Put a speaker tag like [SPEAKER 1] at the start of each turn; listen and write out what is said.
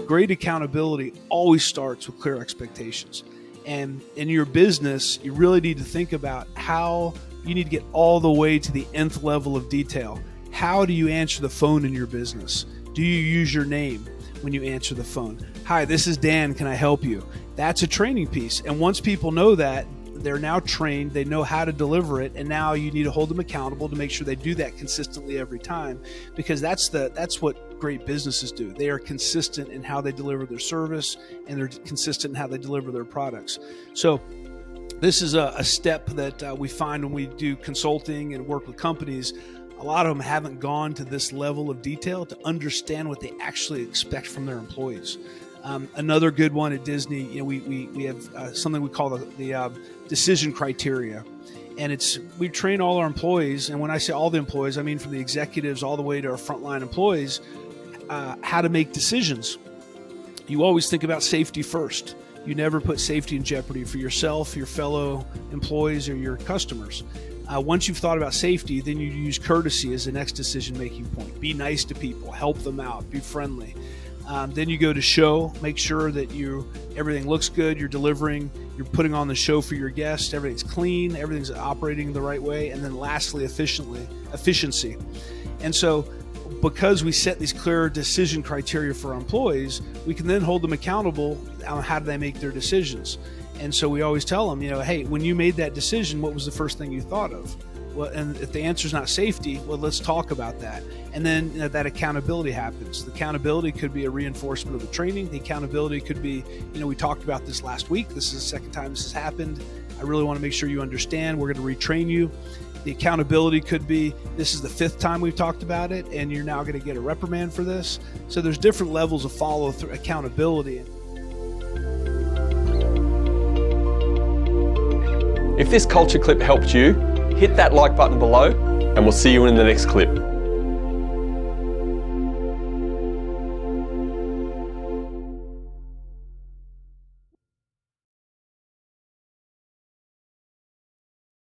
[SPEAKER 1] great accountability always starts with clear expectations. And in your business, you really need to think about how you need to get all the way to the nth level of detail. How do you answer the phone in your business? Do you use your name when you answer the phone? Hi, this is Dan. Can I help you? That's a training piece. And once people know that, they're now trained, they know how to deliver it, and now you need to hold them accountable to make sure they do that consistently every time, because that's what great businesses do. They are consistent in how they deliver their service, and they're consistent in how they deliver their products. So this is a step that we find when we do consulting and work with companies. A lot of them haven't gone to this level of detail to understand what they actually expect from their employees. Another good one at Disney, we have something we call the decision criteria, and we train all our employees, and when I say all the employees, I mean from the executives all the way to our frontline employees, how to make decisions. You always think about safety first. You never put safety in jeopardy for yourself, your fellow employees, or your customers. Once you've thought about safety, then you use courtesy as the next decision-making point. Be nice to people, help them out, be friendly. Then you go to show, make sure that everything looks good, you're delivering, you're putting on the show for your guests, everything's clean, everything's operating the right way, and then lastly, efficiency. And so because we set these clear decision criteria for our employees, we can then hold them accountable on how do they make their decisions. And so we always tell them, hey, when you made that decision, what was the first thing you thought of? Well, and if the answer is not safety, well, let's talk about that. And then that accountability happens. The accountability could be a reinforcement of the training. The accountability could be, we talked about this last week. This is the second time this has happened. I really want to make sure you understand. We're going to retrain you. The accountability could be, this is the 5th time we've talked about it, and you're now going to get a reprimand for this. So there's different levels of follow-through accountability.
[SPEAKER 2] If this culture clip helped you, hit that like button below, and we'll see you in the next clip.